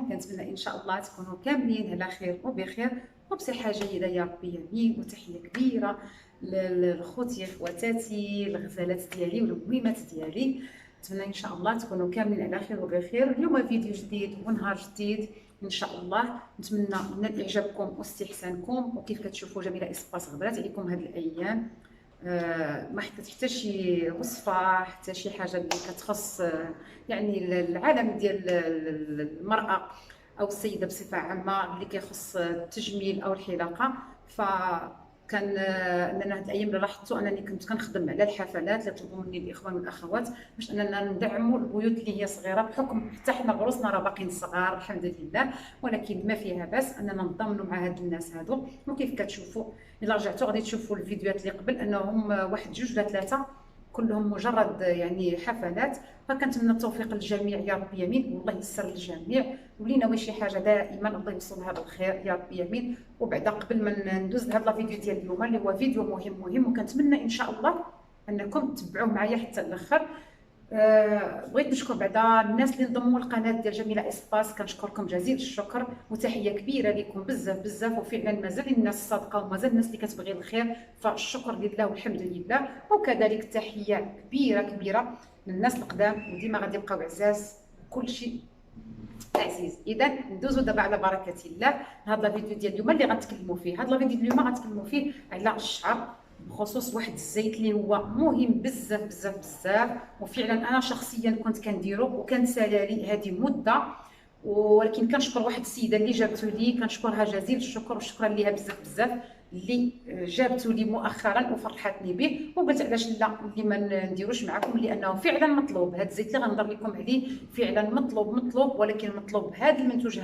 عليكم. كنتمنى ان شاء الله تكونوا كاملين على خير وبخير وبصحه جيده يا ربي امين. وتحيه كبيره لخوتي خواتاتي الغزالات ديالي والبويمات ديالي. نتمنى ان شاء الله تكونوا كاملين على خير وبخير. اليوم فيديو جديد ونهار جديد ان شاء الله. نتمنى نال اعجابكم واستحسانكم. وكيف كتشوفوا جميله اسباس غبرات عليكم هذه الايام. ما حطيت حتى شي وصفه حتى شي حاجه اللي كتخص يعني العالم ديال المراه او السيده بصفه عامه اللي كيخص التجميل او الحلاقه. فكان اننا هاد الايام اللي لاحظتوا انني كنت كنخدم على الحفلات اللي طلبوا مني الاخوان والاخوات باش اننا ندعموا البيوت اللي هي صغيره، بحكم حتى حنا عروسنا راه باقيين صغار الحمد لله، ولكن ما فيها باس اننا نضمنوا مع هاد الناس هادو. وكيف كتشوفوا الا رجعتوا غادي تشوفوا الفيديوهات اللي قبل انهم واحد جوج ولا ثلاثه كلهم مجرد يعني حفلات. فكنتمنى التوفيق للجميع يا رب يمين، والله يسر للجميع، واللي ناوي شي حاجه دائما الله يوصلها بالخير يا رب يمين. وبعدا قبل ما ندوز لهذا الفيديو ديال اليوم اللي هو فيديو مهم وكنتمنى ان شاء الله انكم تتبعوه معايا حتى الاخر. بغيت نشكر بعدا الناس اللي انضموا للقناه ديال جميله اسباس، كنشكركم جزيل الشكر وتحيه كبيره لكم بزاف بزاف. وفعلا مازال الناس صادقه ومازال الناس اللي كتبغي الخير، فالشكر لله والحمد لله. وكذلك تحيه كبيره للناس القدام وديما غادي يبقاو عزاز كل شيء عزيز. اذا ندوزو دابا على بركه الله هذا الفيديو ديال اليوم اللي غنتكلموا فيه. هذا الفيديو اليوم غنتكلموا فيه على الشعر، بخصوص واحد الزيت اللي هو مهم بزاف. وفعلا انا شخصيا كنت كنديرو وكان سالالي هذه مده، ولكن كنشكر واحد السيده اللي جابته لي، كنشكرها جزيل الشكر وشكرا ليها بزاف اللي جابته لي مؤخرا وفرحتني به. وقلت علاش لا اللي ما نديروش معكم، لانه فعلا مطلوب. هذا الزيت اللي غنهضر لكم عليه فعلا مطلوب، ولكن مطلوب هذا المنتوج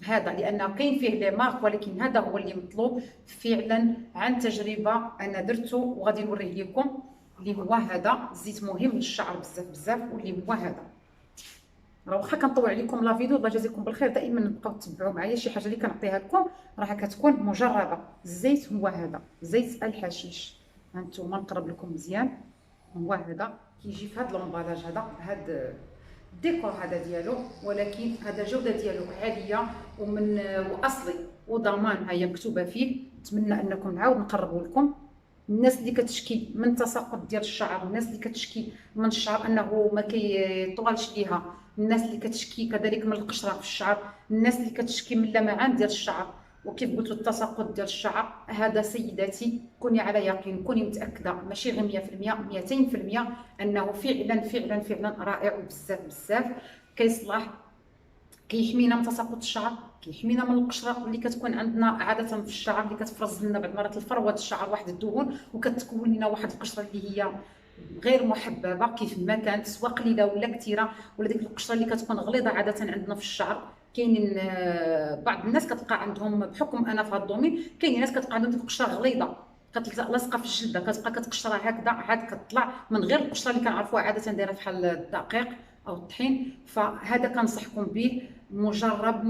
هذا لانه كاين فيه لي مارك، ولكن هذا هو اللي مطلوب فعلا عن تجربه انا درته وغادي نوريه لكم. اللي هو هذا الزيت مهم للشعر بزاف واللي هو هذا. راه واخا كنطول عليكم لا فيديو، الله يجازيكم بالخير دائما نبقاو تتبعوا معايا. شي حاجه اللي كنعطيها لكم راه كتكون مجربه. الزيت هو هذا زيت الحشيش، هانتوما نقرب لكم مزيان. هو هذا كيجي في هذا لومبالاج، هذا الديكور هذا ديالو، ولكن هذا الجوده ديالو عاليه واصلي وضمان. هي مكتوبه فيه. نتمنى انكم نعاود نقربوا لكم. الناس اللي كتشكي من تساقط ديال الشعر، الناس اللي كتشكي من الشعر انه ما كيطولش ليها، الناس اللي كتشكي كذلك من القشره في الشعر، الناس اللي كتشكي من اللمعان ديال الشعر، وكيف قلت التساقط ديال الشعر، هذا سيداتي كوني على يقين، كوني متاكده ماشي غير 100% 200% انه فعلا رائع بزاف. كيصلح كيحمينا من تساقط الشعر، كيحمينا من القشره اللي كتكون عندنا عاده في الشعر، اللي كتفرز لنا بعض المرات الفروه الشعر واحد الدهون وكتكون لنا واحد القشره اللي هي غير محببه كيف ما كانت، سواء قليله ولا كثيره، ولا ديك القشره اللي كتكون غليظه عاده عندنا في الشعر. كاينين بعض الناس كتلقى عندهم، بحكم انا في هذا الدومين، كاينين ناس كتلقى عندهم ديك القشره غليظه كتلصق لاصقه في الجلده، كتبقى كتقشرها هكذا عاد كتطلع من غير القشره اللي كنعرفوها عاده دايره بحال الدقيق او الطحين. فهذا كنصحكم به، مجرب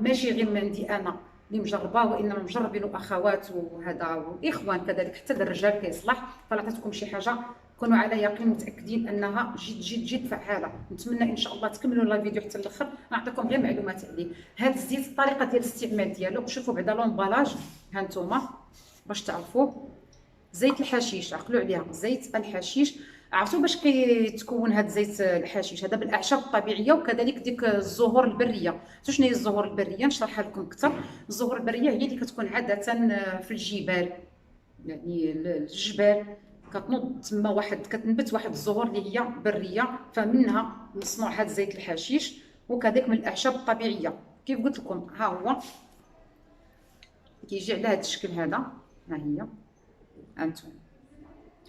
ماشي غير من عندي انا اللي مجرباه، وانما مجربين اخوات وهذا والاخوان كذلك، حتى الرجال كيصلح. فلعطيتكم شي حاجه كونوا على يقين متاكدين انها جد فعاله. نتمنى ان شاء الله تكملوا الفيديو حتى الاخر، نعطيكم غير معلومات عليه. هذا الزيت الطريقه ديال الاستعمال ديالو شوفوا بعدا لومبالاج ها نتوما باش تعرفوه. زيت الحشيش، عقلوا عليها زيت الحشيش. عرفتوا باش كيتكون هذا زيت الحشيش؟ هذا بالاعشاب الطبيعيه وكذلك ديك الزهور البريه. شنو هي الزهور البريه؟ نشرحها لكم اكثر. الزهور البريه هي اللي كتكون عاده في الجبال، يعني الجبال كتنوض تما كتنبت واحد الزهور اللي هي بريه، فمنها مصنوع هذا زيت الحشيش. وكذلك من الاعشاب الطبيعيه كيف قلت لكم. ها هو كيجي على هذا الشكل هذا، ها هي انتم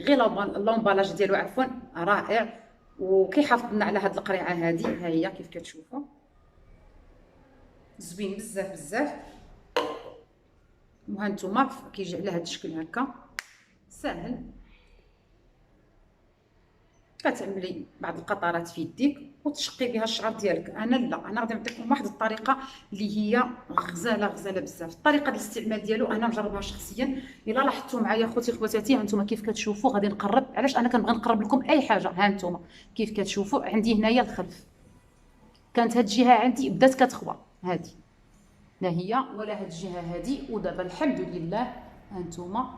غير اللومبالاج ديالو عفوا رائع، وكيحافظ لنا على هاد القريعه هذه. ها هي كيف كتشوفوا زوين بزاف. وها نتوما كيجي على هاد الشكل هكا ساهل. كتعملي بعض القطرات في يديك وتشقي بها الشعر ديالك. انا غادي نعطيكم واحد الطريقه اللي هي غزاله بزاف. الطريقه ديال الاستعمال ديالو انا مجربها شخصيا. الا لاحظتوا معايا خوتي خواتاتي، هانتوما كيف كتشوفوا غادي نقرب. علاش انا كنبغي نقرب لكم اي حاجه؟ هانتوما كيف كتشوفوا عندي هنايا الخلف، كانت هاد الجهه عندي بدات كتخوى، هادي لا هي ولا هاد الجهه هادي. ودابا الحمد لله هانتوما،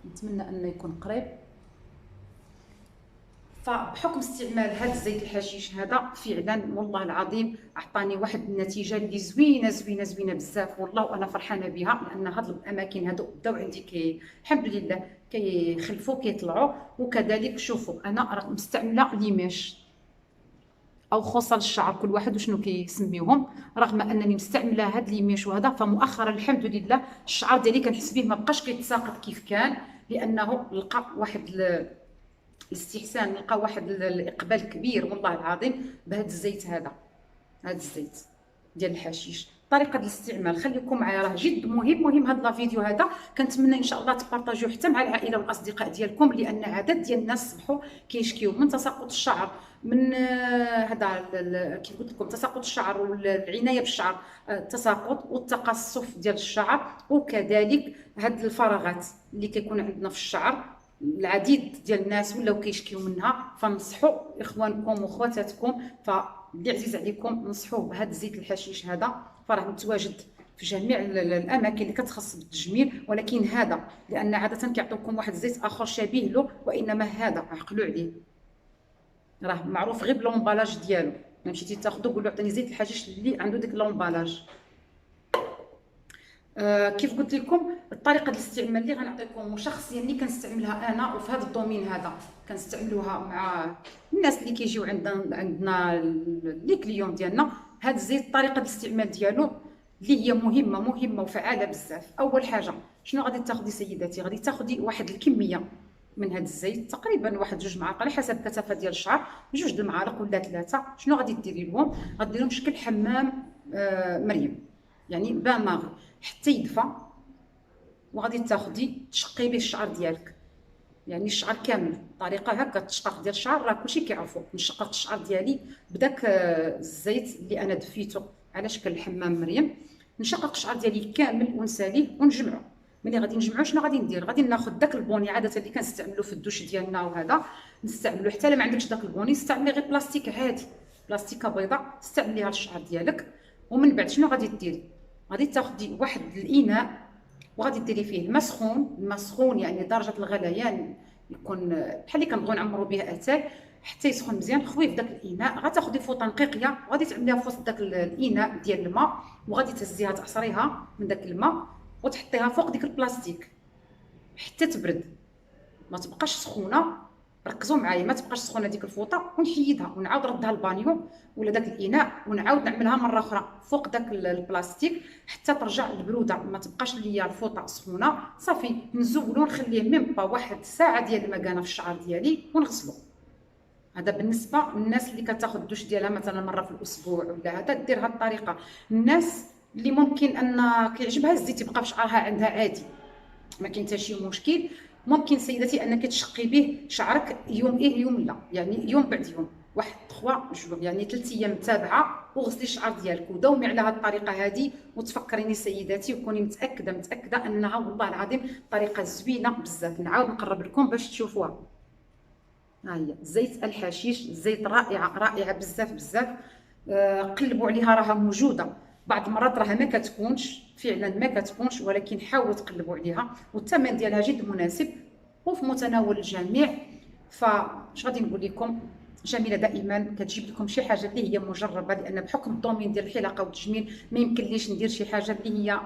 نتمنى انه يكون قريب. فبحكم استعمال هذا الزيت الحشيش هذا فعلا والله العظيم عطاني واحد النتيجه اللي زوينه زوينه زوينه بزاف والله، وانا فرحانه بها. لان هاد الاماكن هادو بداو عندي الحمد لله كيخلفوا كيطلعوا. وكذلك شوفوا انا راه مستعمله ليماش او خصل الشعر، كل واحد وشنو كيسميوهم. رغم انني مستعمله هاد ليماش وهذا، فمؤخرا الحمد لله الشعر ديالي كنحس به ما بقاش كيتساقط كيف كان، لانه لقى واحد الاستحسان، لقى واحد الاقبال كبير والله العظيم بهذا الزيت هذا. هذا الزيت ديال الحشيش طريقه الاستعمال خليكم معايا، راه جد مهم هذا الفيديو هذا. كنتمنى ان شاء الله تبارطاجيوه حتى مع العائله والاصدقاء ديالكم، لان عدد ديال الناس صبحوا كيشكيو من تساقط الشعر، من هذا كيف قلت لكم تساقط الشعر والعنايه بالشعر، التساقط والتقصف ديال الشعر، وكذلك هاد الفراغات اللي كيكون عندنا في الشعر. العديد ديال الناس ولاو كيشكيو منها. فنصحوا اخوانكم واخواتاتكم، فاللي عزيز عليكم نصحوه بهذا الزيت الحشيش هذا. فراه متواجد في جميع الاماكن اللي كتخص بالتجميل، ولكن هذا لان عاده كيعطيوكم واحد الزيت اخر شبيه له، وانما هذا عقلوا عليه راه معروف غير بلومبالاج ديالو. مشيتي تاخذوا قولوا عطيني زيت الحشيش اللي عنده ديك لومبالاج. كيف قلت لكم الطريقه ديال الاستعمال اللي غنعطيكم شخصيا اللي كنستعملها انا، وفي هذا الدومين هذا كنستعملوها مع الناس اللي كيجيو عندنا لي كليون ديالنا. هذا الزيت طريقه الاستعمال ديالو اللي هي مهمه وفعاله بزاف. اول حاجه شنو غادي تاخذي سيداتي؟ غادي تاخذي واحد الكميه من هذا الزيت، تقريبا واحد 2 معالق على حسب الكثافه ديال الشعر، 2 المعالق ولا 3. شنو غادي ديري لهم؟ غديريهم شكل حمام مريم، يعني بان ماغي حتى يدفى. وغادي تاخدي تشقي به الشعر ديالك، يعني الشعر كامل طريقه هكا. التشقيق ديال الشعر راه كلشي كيعرفو. نشقق الشعر ديالي بداك الزيت اللي انا دفيته على شكل الحمام مريم، نشقق الشعر ديالي كامل ونساليه ونجمعو. ملي غادي نجمعو شنو غادي ندير؟ غادي ناخذ داك البوني عاده اللي كنستعملو في الدوش ديالنا وهذا، نستعملو. حتى الا ما عندكش داك البوني استعملي غير بلاستيك عادي، بلاستيكه بيضاء استعمليها للشعر ديالك. ومن بعد شنو غادي ديري؟ غادي تاخدي واحد الاناء وغادي ديري فيه الماء سخون. الماء سخون يعني درجه الغليان يكون بحال اللي كنبغيو نعمرو به اتاي حتى يسخن مزيان. خويه في داك الاناء، غتاخدي فوطه نقيقيه وغادي تعمليها في وسط داك الاناء ديال الماء، وغادي تهزيها تعصريها من داك الماء وتحطيها فوق ديك البلاستيك حتى تبرد. ما تبقاش سخونه، ركزوا معايا، ما تبقاش سخونه ديك الفوطه. ونحيدها ونعاود نردها للبانيو ولا داك الاناء، ونعاود نعملها مره اخرى فوق داك البلاستيك حتى ترجع البروده. ما تبقاش ليا الفوطه سخونه. صافي نزولو نخليه ميم با واحد ساعه ديال المكانه في الشعر ديالي ونغسلو. هذا بالنسبه للناس اللي كتاخذ الدوش ديالها مثلا مره في الاسبوع ولا هذا، دير هذه الطريقه. الناس اللي ممكن ان كيعجبها الزيت يبقى في شعرها عندها عادي، ما كاين حتى شي مشكل. ممكن سيدتي انك تشقي به شعرك يوم يوم لا، يعني يوم بعد يوم، واحد 3 جوع يعني 3 ايام متابعه، وغسلي الشعر ديالك وداومي على هذه الطريقه هذه. وتفكريني سيداتي وكوني متاكده انها والله العظيم طريقه زوينه بزاف. نعاود نقرب لكم باش تشوفوها. ها هي زيت الحشيش، زيت رائعه بزاف. قلبوا عليها راها موجوده. بعض المرات راها ما كتكونش فعلا، ما كتكونش، ولكن حاولوا تقلبوا عليها. والثمن ديالها جد مناسب وفي متناول الجميع. فاش غادي نقول لكم، جميله دائما كتجيب لكم شي حاجه اللي هي مجربه، لان بحكم الدومين ديال الحلاقه والتجميل ما يمكنليش ندير شي حاجه اللي هي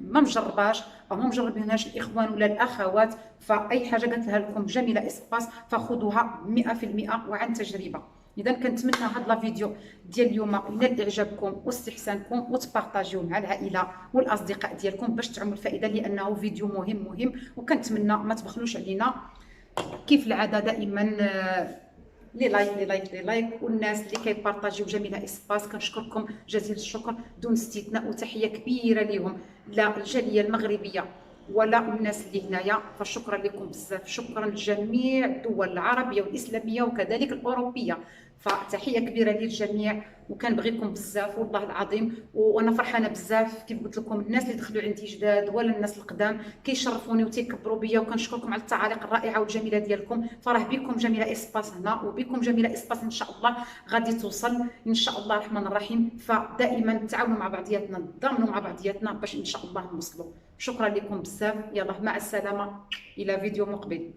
ما مجرباش او ما مجربينهاش الاخوان ولا الاخوات. فاي حاجه قالت لها لكم جميله اسباس فخذوها 100% وعن تجربه. اذا كنتمنى هذا الفيديو ديال اليوم ينال اعجابكم واستحسانكم، وتبارطاجيوه مع العائله والاصدقاء ديالكم باش تعموا الفائده، لانه فيديو مهم. وكنتمنى ما تبخلوش علينا كيف العاده دائما. لي لايك والناس اللي كيبارطاجيو جميله اسباس كنشكركم جزيل الشكر دون استثناء، وتحيه كبيره لهم، لا الجاليه المغربيه ولا الناس اللي هنايا. فشكرا لكم بزاف. شكرا لجميع الدول العربيه والاسلاميه وكذلك الاوروبيه. فتحيه كبيره للجميع، وكنبغيكم بزاف والله العظيم. وانا فرحانه بزاف كيف قلت لكم، الناس اللي دخلوا عندي جداد ولا الناس القدام كيشرفوني وتيكبروا بيا، وكنشكركم على التعاليق الرائعه والجميله ديالكم. فراه بكم جميله اسباس هنا، وبكم جميله اسباس ان شاء الله غادي توصل ان شاء الله الرحمن الرحيم. فدائما تعاونوا مع بعضياتنا، نتضامنوا مع بعضياتنا باش ان شاء الله نوصلوا. شكرا لكم بزاف، يلا مع السلامه، الى فيديو مقبل.